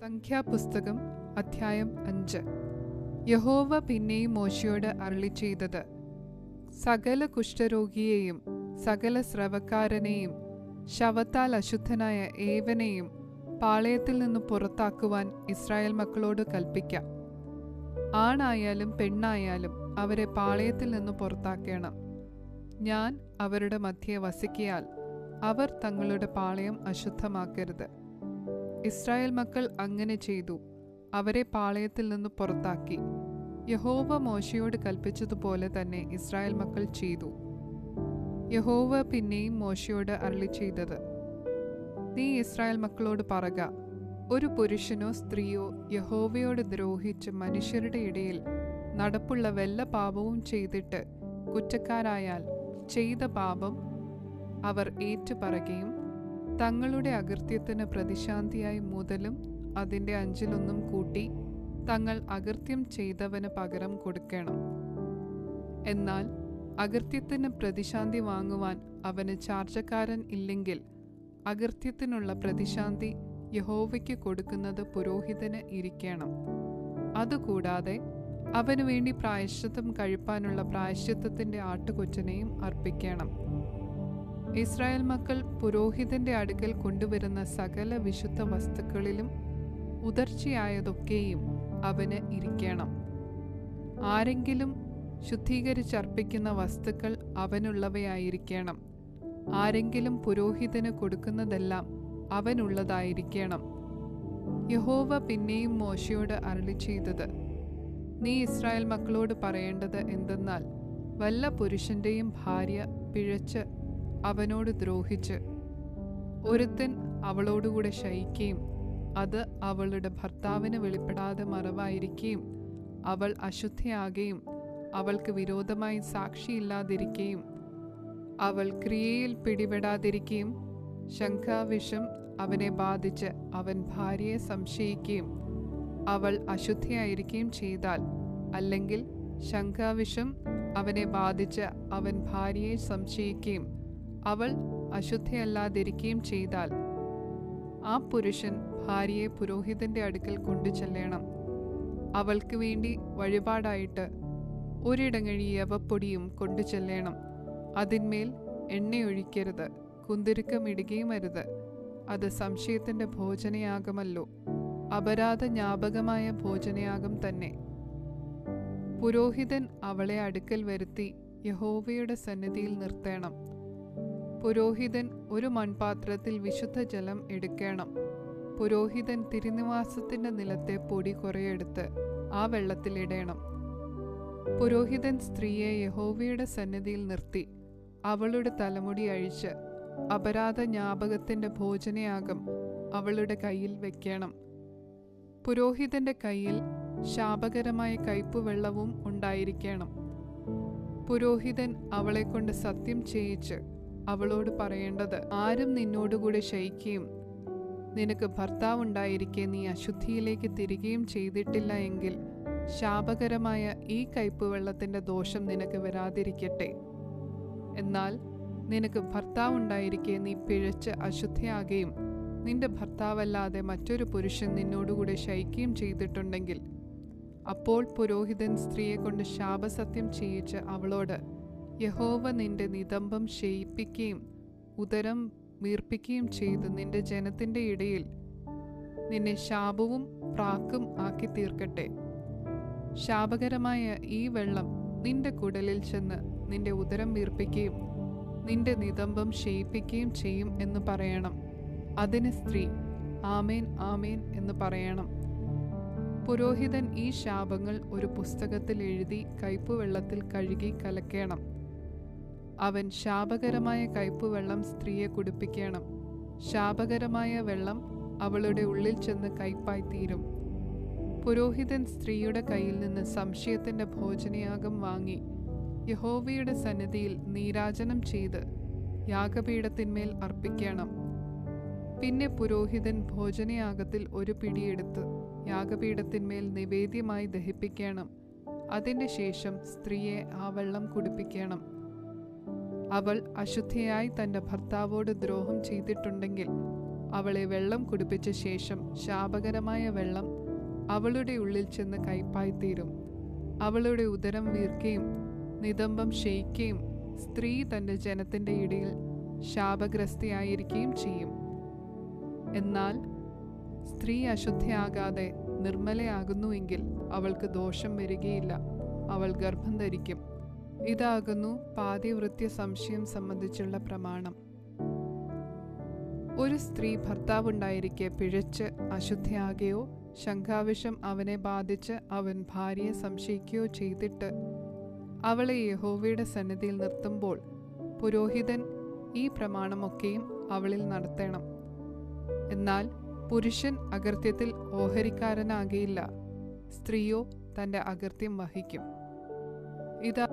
സംഖ്യാപുസ്തകം അധ്യായം 5. യഹോവ പിന്നെയും മോശെയോട് അരുളിച്ചെയ്തത്, സകല കുഷ്ഠരോഗിയെയും സകല സ്രവക്കാരനെയും ശവത്താൽ അശുദ്ധനായ ഏവനെയും പാളയത്തിൽ നിന്ന് പുറത്താക്കുവാൻ ഇസ്രായേൽ മക്കളോട് കൽപ്പിക്കാം. ആണായാലും പെണ്ണായാലും അവരെ പാളയത്തിൽ നിന്ന് പുറത്താക്കണം. ഞാൻ അവരുടെ മധ്യേ വസിക്കയാൽ അവർ തങ്ങളുടെ പാളയം അശുദ്ധമാക്കരുത്. ഇസ്രായേൽ മക്കൾ അങ്ങനെ ചെയ്തു. അവരെ പാളയത്തിൽ നിന്ന് പുറത്താക്കി. യഹോവ മോശെയോട് കൽപ്പിച്ചതുപോലെ തന്നെ ഇസ്രായേൽ മക്കൾ ചെയ്തു. യഹോവ പിന്നെയും മോശെയോട് അരുളിച്ചെയ്തത്, നീ ഇസ്രായേൽ മക്കളോട് പറക, ഒരു പുരുഷനോ സ്ത്രീയോ യഹോവയോട് ദ്രോഹിച്ച് മനുഷ്യരുടെ ഇടയിൽ നടപ്പുള്ള വല്ല പാപവും ചെയ്തിട്ട് കുറ്റക്കാരായാൽ ചെയ്ത പാപം അവർ ഏറ്റുപറയുകയും തങ്ങളുടെ അകൃത്യത്തിന് പ്രതിശാന്തിയായി മുതലും അതിൻ്റെ 1/5 കൂട്ടി തങ്ങൾ അകൃത്യം ചെയ്തവന് പകരം കൊടുക്കണം. എന്നാൽ അകൃത്യത്തിന് പ്രതിശാന്തി വാങ്ങുവാൻ അവന് ചാർജക്കാരൻ ഇല്ലെങ്കിൽ അകൃത്യത്തിനുള്ള പ്രതിശാന്തി യഹോവയ്ക്ക് കൊടുക്കുന്നത് പുരോഹിതന് ഇരിക്കണം. അതുകൂടാതെ അവനു വേണ്ടി പ്രായശ്ചിത്തം കഴിപ്പാനുള്ള പ്രായശ്ചിത്തത്തിൻ്റെ ആട്ടുകൊറ്റനെയും അർപ്പിക്കണം. ഇസ്രായേൽ മക്കൾ പുരോഹിതന്റെ അടുക്കൽ കൊണ്ടുവരുന്ന സകല വിശുദ്ധ വസ്തുക്കളിലും ഉദർച്ചയായതൊക്കെയും അവന് ഇരിക്കണം. ആരെങ്കിലും ശുദ്ധീകരിച്ചർപ്പിക്കുന്ന വസ്തുക്കൾ അവനുള്ളവയായിരിക്കണം. ആരെങ്കിലും പുരോഹിതന് കൊടുക്കുന്നതെല്ലാം അവനുള്ളതായിരിക്കണം. യഹോവ പിന്നെയും മോശെയോട് അരുളിച്ചെയ്തത്, നീ ഇസ്രായേൽ മക്കളോട് പറയേണ്ടത് എന്തെന്നാൽ, വല്ല പുരുഷന്റെയും ഭാര്യ പിഴച്ച് അവനോട് ദ്രോഹിച്ച് ഒരുത്തൻ അവളോടുകൂടെ ശയിക്കുകയും അത് അവളുടെ ഭർത്താവിന് വെളിപ്പെടാതെ മറവായിരിക്കുകയും അവൾ അശുദ്ധയാകുകയും അവൾക്ക് വിരോധമായി സാക്ഷിയില്ലാതിരിക്കുകയും അവൾ ക്രിയയിൽ പിടിപെടാതിരിക്കുകയും ശംഖാവിഷം അവനെ ബാധിച്ച് അവൻ ഭാര്യയെ സംശയിക്കുകയും അവൾ അശുദ്ധയായിരിക്കുകയും ചെയ്താൽ, അല്ലെങ്കിൽ ശംഖാവിഷം അവനെ ബാധിച്ച് അവൻ ഭാര്യയെ സംശയിക്കുകയും അവൾ അശുദ്ധയല്ലാതിരിക്കുകയും ചെയ്താൽ, ആ പുരുഷൻ ഭാര്യയെ പുരോഹിതന്റെ അടുക്കൽ കൊണ്ടു ചെല്ലണം. അവൾക്ക് വേണ്ടി വഴിപാടായിട്ട് ഒരിടങ്ങഴി യവപ്പൊടിയും കൊണ്ടു ചെല്ലണം. അതിന്മേൽ എണ്ണയൊഴിക്കരുത്, കുന്തിരുക്കമിടുകയും അരുത്. അത് സംശയത്തിന്റെ ഭോജനയാഗമല്ലോ, അപരാധ ജ്ഞാപകമായ ഭോജനയാഗം തന്നെ. പുരോഹിതൻ അവളെ അടുക്കൽ വരുത്തി യഹോവയുടെ സന്നിധിയിൽ നിർത്തേണം. പുരോഹിതൻ ഒരു മൺപാത്രത്തിൽ വിശുദ്ധ ജലം എടുക്കണം. പുരോഹിതൻ തിരുനിവാസത്തിന്റെ നിലത്തെ പൊടി കുറെയെടുത്ത് ആ വെള്ളത്തിൽ ഇടേണം. പുരോഹിതൻ സ്ത്രീയെ യഹോവയുടെ സന്നിധിയിൽ നിർത്തി അവളുടെ തലമുടി അഴിച്ച് അപരാധ ജ്ഞാപകത്തിന്റെ ഭോജനയാഗം അവളുടെ കയ്യിൽ വെക്കണം. പുരോഹിതന്റെ കയ്യിൽ ശാപകരമായ കയ്പുവെള്ളവും ഉണ്ടായിരിക്കണം. പുരോഹിതൻ അവളെ കൊണ്ട് സത്യം ചെയ്യിച്ച് അവളോട് പറയേണ്ടത്, ആരും നിന്നോടുകൂടെ ശയിക്കുകയും നിനക്ക് ഭർത്താവുണ്ടായിരിക്കെ നീ അശുദ്ധിയിലേക്ക് തിരികെയും ചെയ്തിട്ടില്ല എങ്കിൽ ശാപകരമായ ഈ കയ്പുവെള്ളത്തിന്റെ ദോഷം നിനക്ക് വരാതിരിക്കട്ടെ. എന്നാൽ നിനക്ക് ഭർത്താവുണ്ടായിരിക്കെ നീ പിഴച്ച് അശുദ്ധയാകുകയും നിന്റെ ഭർത്താവല്ലാതെ മറ്റൊരു പുരുഷൻ നിന്നോടുകൂടെ ശയിക്കുകയും ചെയ്തിട്ടുണ്ടെങ്കിൽ, അപ്പോൾ പുരോഹിതൻ സ്ത്രീയെ കൊണ്ട് ശാപസത്യം ചെയ്യിച്ച് അവളോട്, യഹോവ നിന്റെ നിതംബം ക്ഷയിപ്പിക്കുകയും ഉദരം വീർപ്പിക്കുകയും ചെയ്ത് നിന്റെ ജനത്തിന്റെ ഇടയിൽ നിന്നെ ശാപവും പ്രാക്കും ആക്കി തീർക്കട്ടെ. ശാപകരമായ ഈ വെള്ളം നിന്റെ കുടലിൽ ചെന്ന് നിന്റെ ഉദരം വീർപ്പിക്കുകയും നിന്റെ നിതംബം ക്ഷയിപ്പിക്കുകയും ചെയ്യും എന്ന് പറയണം. അതിന് സ്ത്രീ ആമേൻ ആമേൻ എന്ന് പറയണം. പുരോഹിതൻ ഈ ശാപങ്ങൾ ഒരു പുസ്തകത്തിൽ എഴുതി കയ്പുവെള്ളത്തിൽ കഴുകി കലക്കണം. അവൻ ശാപകരമായ കയ്പുവെള്ളം സ്ത്രീയെ കുടിപ്പിക്കണം. ശാപകരമായ വെള്ളം അവളുടെ ഉള്ളിൽ ചെന്ന് കയ്പായി തീരും. പുരോഹിതൻ സ്ത്രീയുടെ കയ്യിൽ നിന്ന് സംശയത്തിന്റെ ഭോജനയാഗം വാങ്ങി യഹോവയുടെ സന്നിധിയിൽ നീരാജനം ചെയ്ത് യാഗപീഠത്തിന്മേൽ അർപ്പിക്കണം. പിന്നെ പുരോഹിതൻ ഭോജനയാഗത്തിൽ ഒരു പിടിയെടുത്ത് യാഗപീഠത്തിന്മേൽ നിവേദ്യമായി ദഹിപ്പിക്കണം. അതിൻ്റെ ശേഷം സ്ത്രീയെ ആ വെള്ളം കുടിപ്പിക്കണം. അവൾ അശുദ്ധയായി തൻ്റെ ഭർത്താവോട് ദ്രോഹം ചെയ്തിട്ടുണ്ടെങ്കിൽ അവളെ വെള്ളം കുടിപ്പിച്ച ശേഷം ശാപകരമായ വെള്ളം അവളുടെ ഉള്ളിൽ ചെന്ന് കയ്പായിത്തീരും. അവളുടെ ഉദരം വീർക്കുകയും നിതംബം ക്ഷയിക്കുകയും സ്ത്രീ തൻ്റെ ജനത്തിൻ്റെ ഇടയിൽ ശാപഗ്രസ്തിയായിരിക്കുകയും ചെയ്യും. എന്നാൽ സ്ത്രീ അശുദ്ധയാകാതെ നിർമ്മലയാകുന്നുവെങ്കിൽ അവൾക്ക് ദോഷം വരികയില്ല, അവൾ ഗർഭം ധരിക്കും. ഇതാകുന്നു പാതിവൃത്യ സംശയം സംബന്ധിച്ചുള്ള പ്രമാണം. ഒരു സ്ത്രീ ഭർത്താവുണ്ടായിരിക്കെ പിഴച്ച് അശുദ്ധയാകുകയോ ശങ്കാവിഷം അവനെ ബാധിച്ച് അവൻ ഭാര്യയെ സംശയിക്കുകയോ ചെയ്തിട്ട് അവളെ യഹോവയുടെ സന്നിധിയിൽ നിർത്തുമ്പോൾ പുരോഹിതൻ ഈ പ്രമാണമൊക്കെയും അവളിൽ നടത്തണം. എന്നാൽ പുരുഷൻ അകൃത്യത്തിൽ ഓഹരിക്കാരനാകയില്ല, സ്ത്രീയോ തൻ്റെ അകൃത്യം വഹിക്കും. ഇതാ